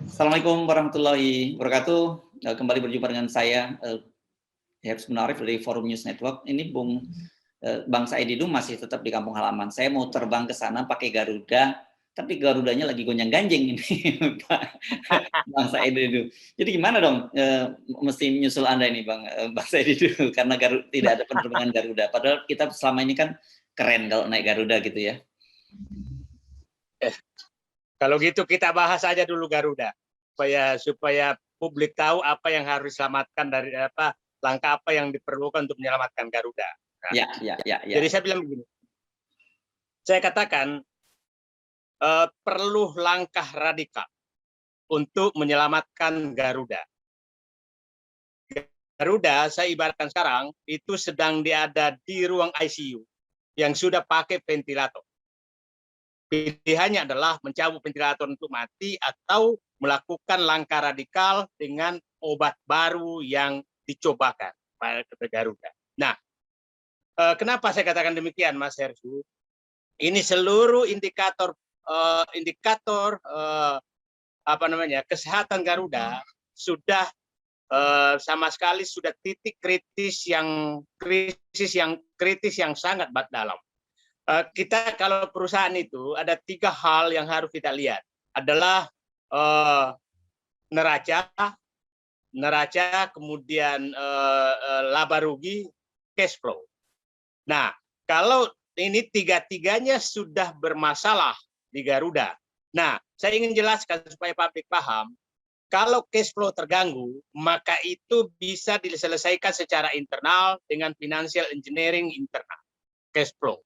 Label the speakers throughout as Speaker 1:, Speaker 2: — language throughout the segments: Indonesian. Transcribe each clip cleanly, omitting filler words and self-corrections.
Speaker 1: Assalamualaikum warahmatullahi wabarakatuh. Kembali berjumpa dengan saya, Herbs Munarif dari Forum News Network. Ini Bang Said Didu masih tetap di kampung halaman. Saya mau terbang ke sana pakai Garuda, tapi Garudanya lagi gonjang-ganjing ini, Bang Said Didu. Jadi gimana dong, mesti menyusul Anda ini Bang Said Didu, karena tidak ada penerbangan Garuda. Padahal kita selama ini kan keren kalau naik Garuda gitu ya.
Speaker 2: Kalau gitu kita bahas aja dulu Garuda supaya publik tahu apa yang harus diselamatkan dari langkah apa yang diperlukan untuk menyelamatkan Garuda. Nah,
Speaker 1: Ya.
Speaker 2: Jadi saya bilang begini, saya katakan perlu langkah radikal untuk menyelamatkan Garuda. Garuda saya ibaratkan sekarang itu sedang ada di ruang ICU yang sudah pakai ventilator. Pilihannya adalah mencabut ventilator untuk mati atau melakukan langkah radikal dengan obat baru yang dicobakan pada Garuda. Nah, kenapa saya katakan demikian, Mas Hersu? Ini seluruh indikator kesehatan Garuda sudah sama sekali sudah titik kritis yang sangat dalam. Kita kalau perusahaan itu ada 3 hal yang harus kita lihat, adalah neraca, kemudian laba rugi, cash flow. Nah, kalau ini tiga-tiganya sudah bermasalah di Garuda. Nah, saya ingin jelaskan supaya publik paham, kalau cash flow terganggu, maka itu bisa diselesaikan secara internal dengan financial engineering internal, cash flow.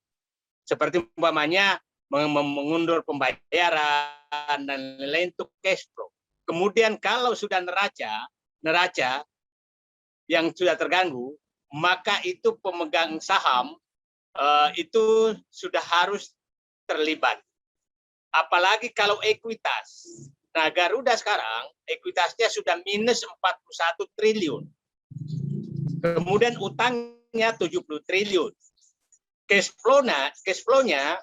Speaker 2: Seperti umpamanya mengundur pembayaran dan lain-lain untuk cash flow. Kemudian kalau sudah neraca yang sudah terganggu, maka itu pemegang saham itu sudah harus terlibat. Apalagi kalau ekuitas. Nah, Garuda sekarang ekuitasnya sudah minus 41 triliun. Kemudian utangnya 70 triliun. Cash flow-nya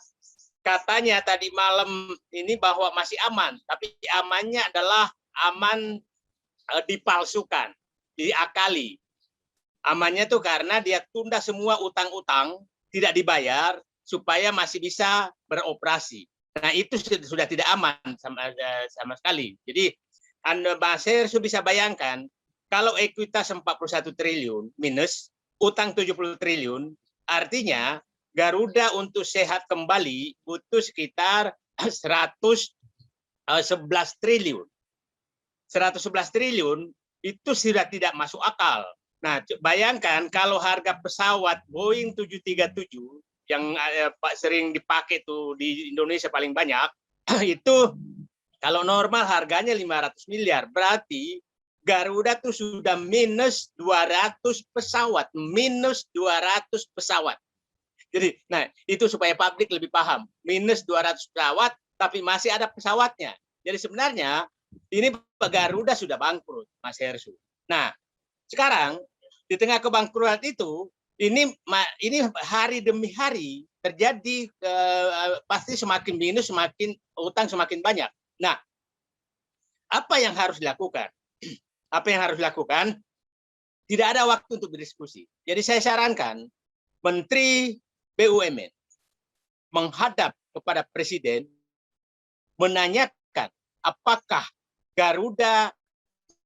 Speaker 2: katanya tadi malam ini bahwa masih aman, tapi amannya adalah aman dipalsukan, diakali. Amannya tuh karena dia tunda semua utang-utang, tidak dibayar supaya masih bisa beroperasi. Nah, itu sudah tidak aman sama sekali. Jadi Anda bisa bayangkan kalau ekuitas 41 triliun minus utang 70 triliun, artinya Garuda untuk sehat kembali butuh sekitar 111 triliun. 111 triliun itu sudah tidak masuk akal. Nah, bayangkan kalau harga pesawat Boeing 737 yang sering dipakai tuh di Indonesia paling banyak, itu kalau normal harganya 500 miliar, berarti Garuda tuh sudah minus 200 pesawat, minus 200 pesawat. Jadi, nah itu supaya publik lebih paham. Minus 200 pesawat, tapi masih ada pesawatnya. Jadi sebenarnya ini Garuda sudah bangkrut, Mas Hersu. Nah, sekarang di tengah kebangkrutan itu, ini hari demi hari terjadi, pasti semakin minus, semakin utang semakin banyak. Nah, apa yang harus dilakukan? Apa yang harus dilakukan? Tidak ada waktu untuk berdiskusi. Jadi saya sarankan Menteri BUMN menghadap kepada Presiden menanyakan apakah Garuda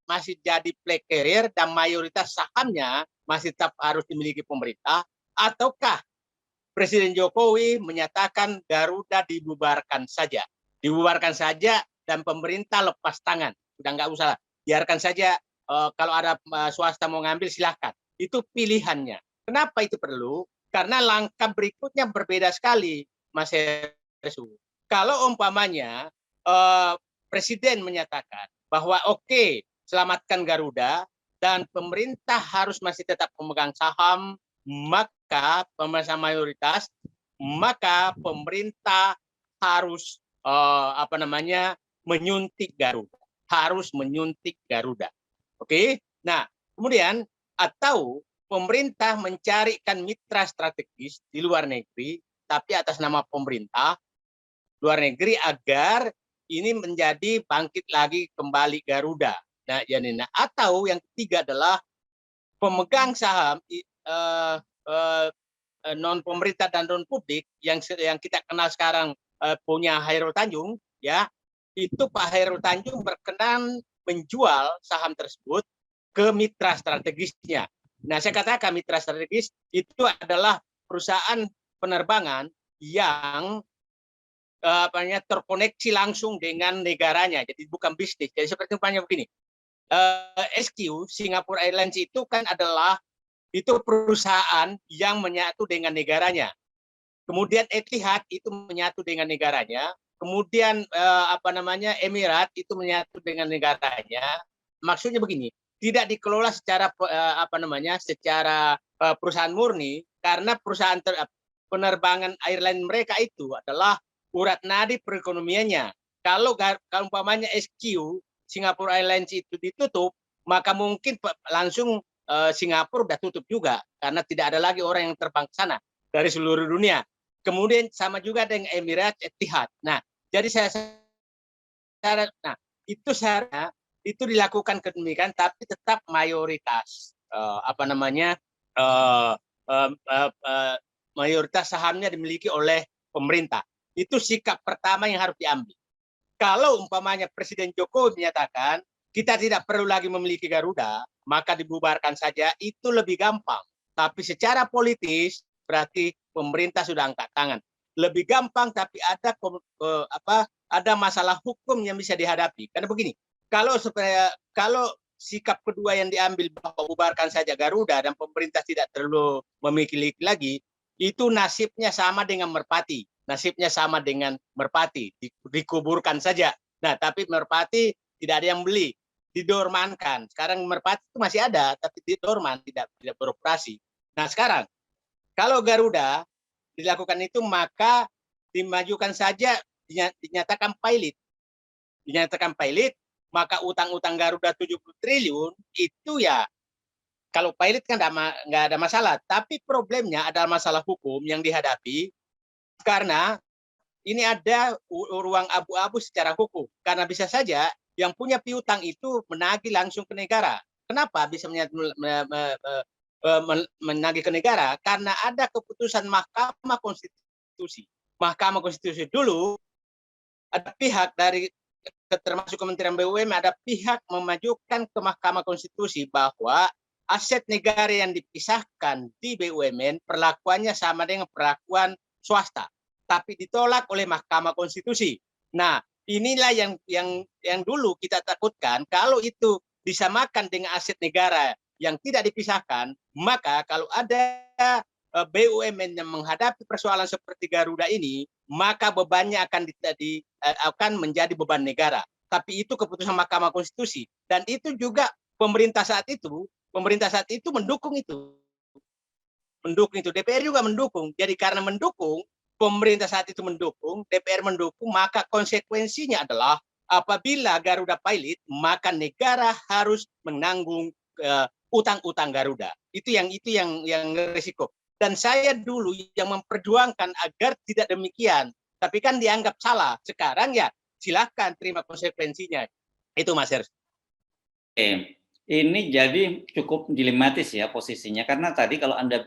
Speaker 2: masih jadi play carrier dan mayoritas sahamnya masih tetap harus dimiliki pemerintah, ataukah Presiden Jokowi menyatakan Garuda dibubarkan saja dan pemerintah lepas tangan, sudah nggak usah, biarkan saja, kalau ada swasta mau ngambil silahkan, itu pilihannya. Kenapa itu perlu? Karena langkah berikutnya berbeda sekali, Mas Hersu. Kalau umpamanya Presiden menyatakan bahwa oke, selamatkan Garuda dan pemerintah harus masih tetap memegang saham, maka pemegang mayoritas, maka pemerintah harus menyuntik Garuda, harus menyuntik Garuda. Oke. Nah, kemudian atau pemerintah mencarikan mitra strategis di luar negeri, tapi atas nama pemerintah luar negeri, agar ini menjadi bangkit lagi kembali Garuda. Nah, atau yang ketiga adalah pemegang saham non pemerintah dan non publik yang kita kenal sekarang punya Hairul Tanjung, ya, itu Pak Hairul Tanjung berkenan menjual saham tersebut ke mitra strategisnya. Nah, saya katakan mitra strategis itu adalah perusahaan penerbangan yang terkoneksi langsung dengan negaranya, jadi bukan bisnis. Jadi seperti umpamanya begini, SQ Singapore Airlines itu kan adalah itu perusahaan yang menyatu dengan negaranya. Kemudian Etihad itu menyatu dengan negaranya. Kemudian Emirat itu menyatu dengan negaranya. Maksudnya begini, tidak dikelola secara secara perusahaan murni, karena perusahaan penerbangan airline mereka itu adalah urat nadi perekonomiannya. Kalau umpamanya SQ Singapore Airlines itu ditutup, maka mungkin langsung Singapura sudah tutup juga, karena tidak ada lagi orang yang terbang ke sana dari seluruh dunia. Kemudian sama juga dengan Emirates Etihad. Nah, jadi itu dilakukan kedemikian, tapi tetap mayoritas mayoritas sahamnya dimiliki oleh pemerintah. Itu sikap pertama yang harus diambil. Kalau umpamanya Presiden Jokowi menyatakan kita tidak perlu lagi memiliki Garuda, maka dibubarkan saja, itu lebih gampang. Tapi secara politis berarti pemerintah sudah angkat tangan. Lebih gampang, tapi ada masalah hukum yang bisa dihadapi. Karena begini, kalau sikap kedua yang diambil bahwa bubarkan saja Garuda dan pemerintah tidak perlu memiliki lagi, itu nasibnya sama dengan Merpati. Nasibnya sama dengan Merpati, dikuburkan saja. Nah, tapi Merpati tidak ada yang beli, didormankan. Sekarang Merpati itu masih ada, tapi didorman, tidak beroperasi. Nah, sekarang kalau Garuda dilakukan itu, maka dimajukan saja, dinyatakan pilot. Dinyatakan pilot, maka utang-utang Garuda 70 triliun itu ya, kalau pilot kan nggak ada masalah. Tapi problemnya adalah masalah hukum yang dihadapi, karena ini ada ruang abu-abu secara hukum. Karena bisa saja yang punya piutang itu menagih langsung ke negara. Kenapa bisa menagih ke negara? Karena ada keputusan Mahkamah Konstitusi. Mahkamah Konstitusi dulu ada pihak dari, termasuk Kementerian BUMN, ada pihak memajukan ke Mahkamah Konstitusi bahwa aset negara yang dipisahkan di BUMN perlakuannya sama dengan perlakuan swasta, tapi ditolak oleh Mahkamah Konstitusi. Nah, inilah yang dulu kita takutkan, kalau itu disamakan dengan aset negara yang tidak dipisahkan, maka kalau ada BUMN yang menghadapi persoalan seperti Garuda ini, maka bebannya akan menjadi beban negara. Tapi itu keputusan Mahkamah Konstitusi, dan itu juga pemerintah saat itu mendukung itu. DPR juga mendukung. Jadi karena mendukung, pemerintah saat itu mendukung, DPR mendukung, maka konsekuensinya adalah apabila Garuda pilot, maka negara harus menanggung utang-utang Garuda. Itu yang risiko. Dan saya dulu yang memperjuangkan agar tidak demikian, tapi kan dianggap salah. Sekarang ya silakan terima konsekuensinya. Itu Mas Hersy.
Speaker 1: Oke. Ini jadi cukup dilematis ya posisinya, karena tadi kalau Anda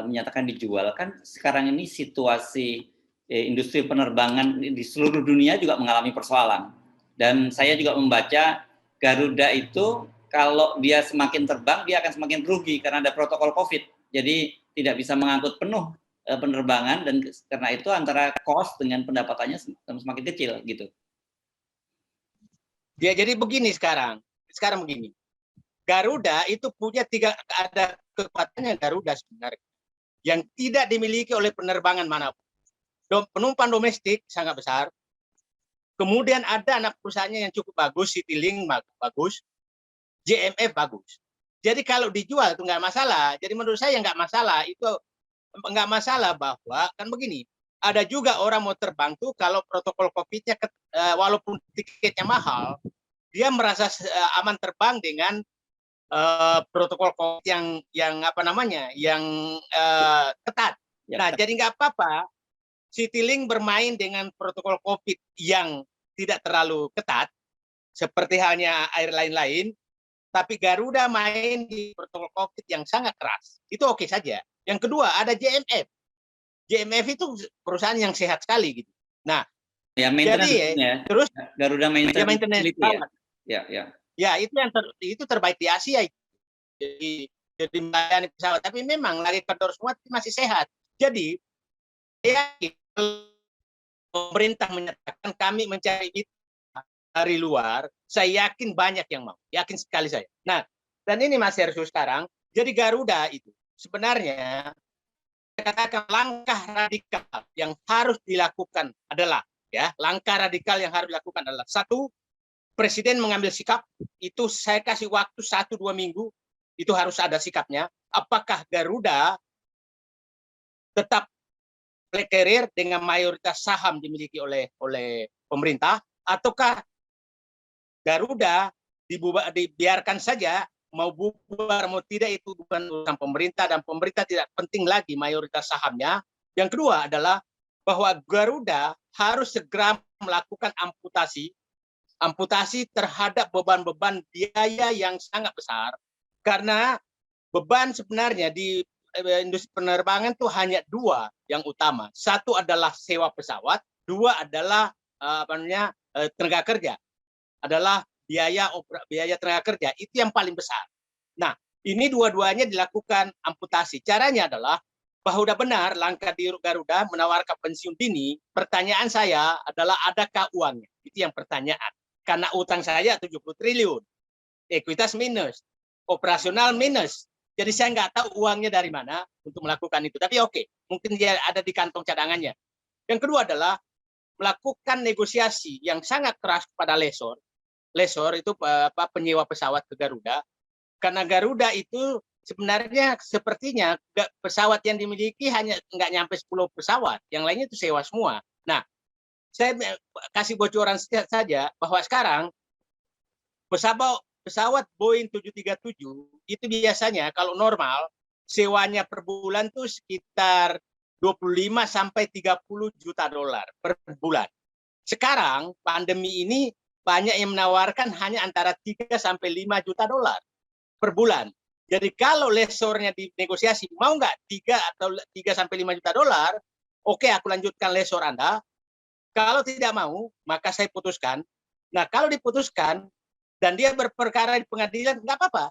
Speaker 1: menyatakan dijual, kan sekarang ini situasi industri penerbangan di seluruh dunia juga mengalami persoalan. Dan saya juga membaca Garuda itu kalau dia semakin terbang, dia akan semakin rugi karena ada protokol COVID. Jadi tidak bisa mengangkut penuh penerbangan, dan karena itu antara cost dengan pendapatannya semakin kecil gitu.
Speaker 2: Ya, jadi begini sekarang begini. Garuda itu punya ada kekuatannya Garuda sebenarnya yang tidak dimiliki oleh penerbangan manapun. Penumpang domestik sangat besar. Kemudian ada anak perusahaannya yang cukup bagus, Citylink bagus, JMF bagus. Jadi kalau dijual itu nggak masalah. Jadi menurut saya nggak masalah. Itu nggak masalah bahwa kan begini. Ada juga orang mau terbang tuh kalau protokol COVID-nya walaupun tiketnya mahal, dia merasa aman terbang dengan protokol COVID yang ketat. Ya, nah, jadi nggak apa-apa Citylink bermain dengan protokol COVID yang tidak terlalu ketat seperti halnya airline lain, tapi Garuda main di protokol COVID yang sangat keras. Itu oke saja. Yang kedua ada JMF. JMF itu perusahaan yang sehat sekali gitu. Nah,
Speaker 1: ya
Speaker 2: jadi
Speaker 1: ya.
Speaker 2: terus
Speaker 1: Garuda maintenance facility ya.
Speaker 2: pesawat.
Speaker 1: Ya.
Speaker 2: Ya, itu terbaik di Asia itu. Jadi melayani pesawat, tapi memang lagi kendor semua masih sehat. Jadi pemerintah menyatakan kami mencari itu dari luar, saya yakin banyak yang mau, yakin sekali saya. Nah, dan ini Mas Hersu sekarang, jadi Garuda itu sebenarnya katakan langkah radikal yang harus dilakukan adalah langkah radikal yang harus dilakukan adalah satu, Presiden mengambil sikap, itu saya kasih waktu 1-2 minggu, itu harus ada sikapnya. Apakah Garuda tetap flag carrier dengan mayoritas saham dimiliki oleh pemerintah, ataukah Garuda dibiarkan saja, mau bubar mau tidak itu bukan urusan pemerintah, dan pemerintah tidak penting lagi mayoritas sahamnya. Yang kedua adalah bahwa Garuda harus segera melakukan amputasi terhadap beban-beban biaya yang sangat besar, karena beban sebenarnya di industri penerbangan itu hanya dua yang utama. Satu adalah sewa pesawat, dua adalah tenaga kerja, adalah biaya tenaga kerja, itu yang paling besar. Nah, ini dua-duanya dilakukan amputasi. Caranya adalah bahwa udah benar langkah di Garuda menawarkan pensiun dini. Pertanyaan saya adalah adakah uangnya? Itu yang pertanyaan. Karena utang saya 70 triliun, ekuitas minus, operasional minus. Jadi saya nggak tahu uangnya dari mana untuk melakukan itu. Tapi oke, mungkin dia ada di kantong cadangannya. Yang kedua adalah melakukan negosiasi yang sangat keras kepada lessor. Lessor itu penyewa pesawat ke Garuda. Karena Garuda itu sebenarnya sepertinya pesawat yang dimiliki hanya nggak nyampe 10 pesawat. Yang lainnya itu sewa semua. Nah, saya kasih bocoran saja bahwa sekarang pesawat Boeing 737 itu biasanya kalau normal sewanya per bulan tuh sekitar 25 sampai 30 juta dolar per bulan. Sekarang pandemi ini banyak yang menawarkan hanya antara 3 sampai 5 juta dolar per bulan. Jadi kalau lessornya dinegosiasi, mau nggak 3 sampai 5 juta dolar, oke aku lanjutkan lessor Anda. Kalau tidak mau, maka saya putuskan. Nah, kalau diputuskan dan dia berperkara di pengadilan, nggak apa-apa,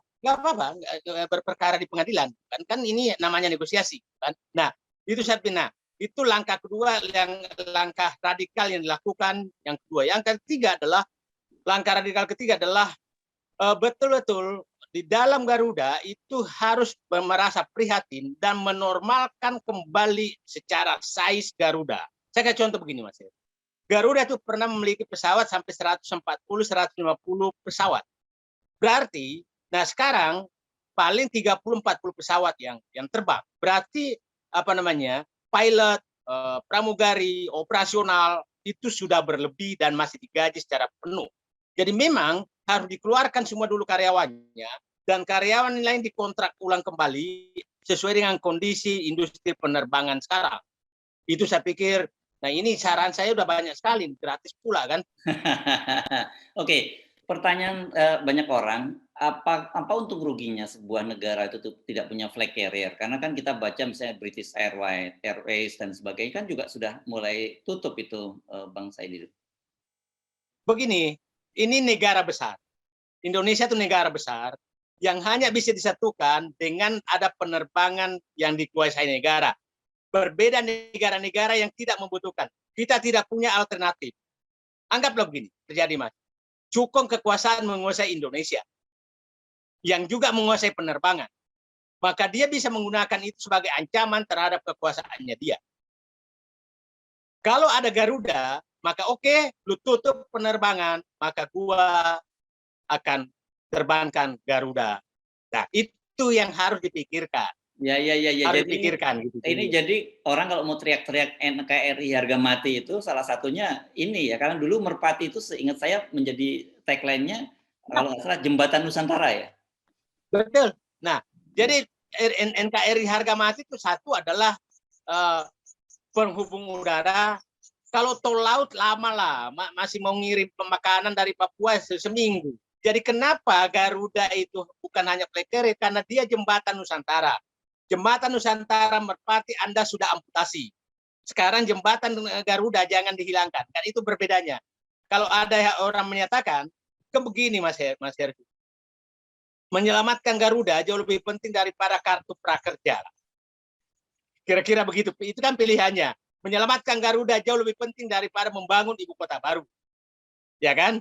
Speaker 2: berperkara di pengadilan. Kan ini namanya negosiasi, kan? Nah, itu itu langkah kedua, yang langkah radikal yang dilakukan. Yang kedua, yang ketiga adalah langkah radikal ketiga adalah betul-betul di dalam Garuda itu harus merasa prihatin dan menormalkan kembali secara size Garuda. Saya kasih contoh begini, Mas. Garuda itu pernah memiliki pesawat sampai 140-150 pesawat. Berarti, nah sekarang paling 30-40 pesawat yang terbang. Berarti pilot, pramugari, operasional itu sudah berlebih dan masih digaji secara penuh. Jadi memang harus dikeluarkan semua dulu karyawannya, dan karyawan lain dikontrak ulang kembali sesuai dengan kondisi industri penerbangan sekarang. Itu saya pikir. Nah, ini saran saya udah banyak sekali, gratis pula kan.
Speaker 1: Oke, pertanyaan banyak orang, apa untung ruginya sebuah negara itu tidak punya flag carrier? Karena kan kita baca misalnya British Airways dan sebagainya kan juga sudah mulai tutup itu, Bang Saidi.
Speaker 2: Begini, ini negara besar. Indonesia itu negara besar yang hanya bisa disatukan dengan ada penerbangan yang dikuasai negara. Berbeda negara-negara yang tidak membutuhkan. Kita tidak punya alternatif. Anggaplah begini, terjadi Mas. Cukong kekuasaan menguasai Indonesia, yang juga menguasai penerbangan. Maka dia bisa menggunakan itu sebagai ancaman terhadap kekuasaannya dia. Kalau ada Garuda, maka oke, lu tutup penerbangan, maka gua akan terbangkan Garuda. Nah, itu yang harus dipikirkan.
Speaker 1: Ya.
Speaker 2: Harus
Speaker 1: Jadi
Speaker 2: dipikirkan gitu.
Speaker 1: Ini jadi orang kalau mau teriak-teriak NKRI harga mati itu salah satunya ini ya, karena dulu Merpati itu seingat saya menjadi tagline-nya kalau nggak salah Jembatan Nusantara ya.
Speaker 2: Betul. Nah, jadi NKRI harga mati itu satu adalah penghubung udara Kalau tol laut lama lah, masih mau ngirim makanan dari Papua seminggu. Jadi kenapa Garuda itu bukan hanya Plekere, karena dia jembatan Nusantara. Jembatan Nusantara Merpati Anda sudah amputasi. Sekarang jembatan Garuda jangan dihilangkan, kan itu berbedanya. Kalau ada orang menyatakan, ke begini Mas Herdi, menyelamatkan Garuda jauh lebih penting daripada kartu prakerja. Kira-kira begitu. Itu kan pilihannya. Menyelamatkan Garuda jauh lebih penting daripada membangun ibu kota baru. Ya kan?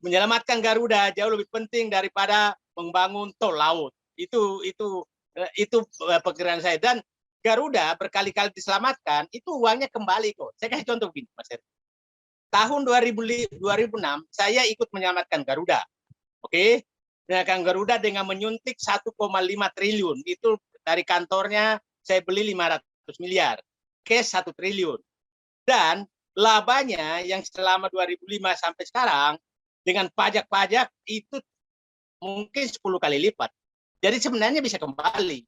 Speaker 2: Menyelamatkan Garuda jauh lebih penting daripada membangun tol laut. Itu pikiran saya. Dan Garuda berkali-kali diselamatkan, itu uangnya kembali kok. Saya kasih contoh begini, Mas Herdi. Tahun 2006 saya ikut menyelamatkan Garuda. Oke? Menyelamatkan Garuda dengan menyuntik 1,5 triliun. Itu dari kantornya saya beli 500 miliar. Cash 1 triliun. Dan labanya yang selama 2005 sampai sekarang dengan pajak-pajak itu mungkin 10 kali lipat. Jadi sebenarnya bisa kembali.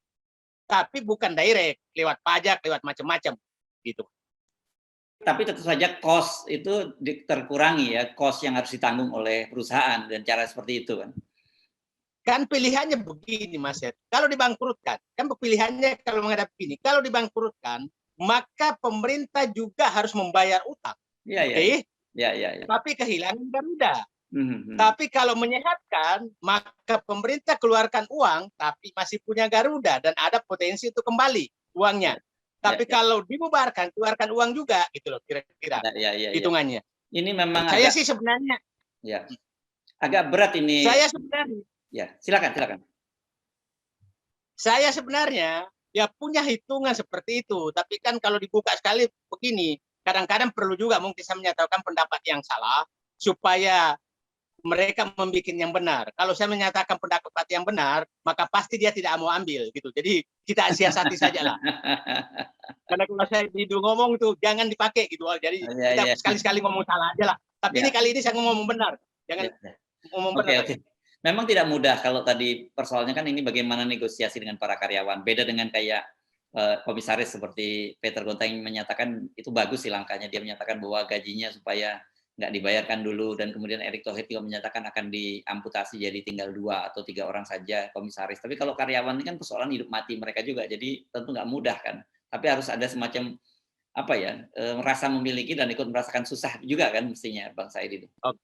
Speaker 2: Tapi bukan direct, lewat pajak, lewat macam-macam gitu.
Speaker 1: Tapi tentu saja cost itu terkurangi ya, cost yang harus ditanggung oleh perusahaan dan cara seperti itu kan.
Speaker 2: Kan pilihannya begini Mas Ed. Kalau dibangkrutkan, kan pilihannya kalau menghadapi ini, kalau dibangkrutkan, maka pemerintah juga harus membayar utang.
Speaker 1: Iya, iya.
Speaker 2: Oke?
Speaker 1: Iya, iya.
Speaker 2: Tapi kehilangan Garuda. Tapi kalau menyehatkan, maka pemerintah keluarkan uang, tapi masih punya Garuda dan ada potensi untuk kembali uangnya. Tapi kalau dibubarkan, keluarkan uang juga, gitu loh kira-kira hitungannya.
Speaker 1: Ini memang
Speaker 2: saya sih sebenarnya.
Speaker 1: Ya, agak berat ini.
Speaker 2: Saya sebenarnya.
Speaker 1: Ya, silakan.
Speaker 2: Saya sebenarnya ya punya hitungan seperti itu, tapi kan kalau dibuka sekali begini, kadang-kadang perlu juga mungkin saya menyatakan pendapat yang salah supaya mereka membuat yang benar. Kalau saya menyatakan pendapat yang benar, maka pasti dia tidak mau ambil gitu. Jadi kita siasati saja lah. Karena kalau saya ngomong itu jangan dipakai gitu. Jadi kita sekali-sekali ngomong salah aja lah. Tapi ini kali ini saya ngomong benar. Jangan ngomong benar.
Speaker 1: Oke. Memang tidak mudah kalau tadi persoalannya kan ini bagaimana negosiasi dengan para karyawan. Beda dengan kayak komisaris seperti Peter Gonta yang menyatakan itu bagus sih langkahnya. Dia menyatakan bahwa gajinya supaya nggak dibayarkan dulu, dan kemudian Erick Thohir juga menyatakan akan diamputasi jadi tinggal 2 atau 3 orang saja komisaris. Tapi kalau karyawan ini kan persoalan hidup mati mereka juga, jadi tentu nggak mudah kan. Tapi harus ada semacam apa ya, merasa memiliki dan ikut merasakan susah juga kan mestinya Bang Said itu.
Speaker 2: Oke.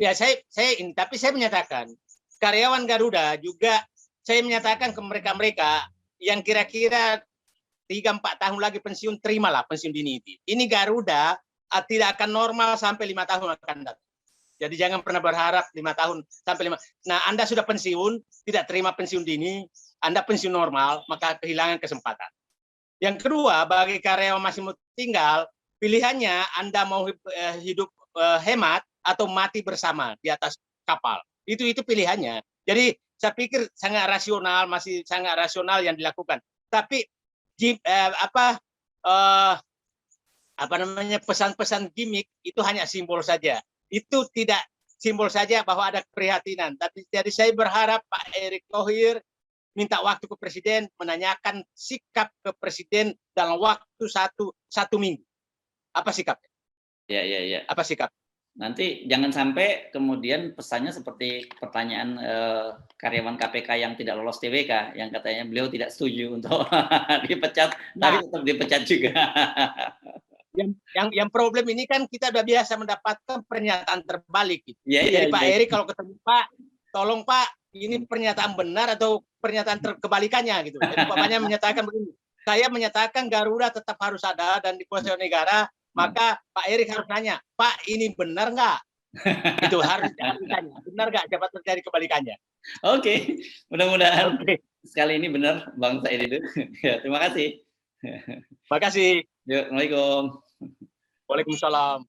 Speaker 2: Ya tapi saya menyatakan karyawan Garuda juga saya menyatakan ke mereka yang kira-kira 3-4 tahun lagi pensiun, terimalah pensiun dini. Ini Garuda tidak akan normal sampai 5 tahun akan datang. Jadi jangan pernah berharap 5 tahun sampai 5. Nah, Anda sudah pensiun, tidak terima pensiun dini, Anda pensiun normal, maka kehilangan kesempatan. Yang kedua, bagi karyawan masih mau tinggal, pilihannya Anda mau hidup hemat atau mati bersama di atas kapal. Itu pilihannya. Jadi saya pikir masih sangat rasional yang dilakukan. Tapi pesan-pesan gimmick itu hanya simbol saja. Itu tidak simbol saja bahwa ada keprihatinan. Tapi jadi saya berharap Pak Erick Thohir minta waktu ke Presiden, menanyakan sikap ke Presiden dalam waktu satu minggu. Apa sikapnya?
Speaker 1: Ya.
Speaker 2: Apa sikap?
Speaker 1: Nanti jangan sampai kemudian pesannya seperti pertanyaan karyawan KPK yang tidak lolos TWK, yang katanya beliau tidak setuju untuk dipecat, tapi tetap dipecat juga.
Speaker 2: Yang problem ini kan kita udah biasa mendapatkan pernyataan terbalik. Gitu. Jadi Pak Erick kalau ketemu Pak, tolong Pak, ini pernyataan benar atau pernyataan kebalikannya gitu. Jadi Bapaknya menyatakan begini, saya menyatakan Garuda tetap harus ada dan dikuasai oleh negara, maka Pak Erick harus nanya, Pak ini benar nggak? Itu harus ditanya, benar nggak? Dapat terjadi kebalikannya.
Speaker 1: Oke, mudah-mudahan sekali ini benar Bang Said itu. Ya, terima kasih.
Speaker 2: Terima kasih.
Speaker 1: Assalamualaikum.
Speaker 2: Waalaikumsalam.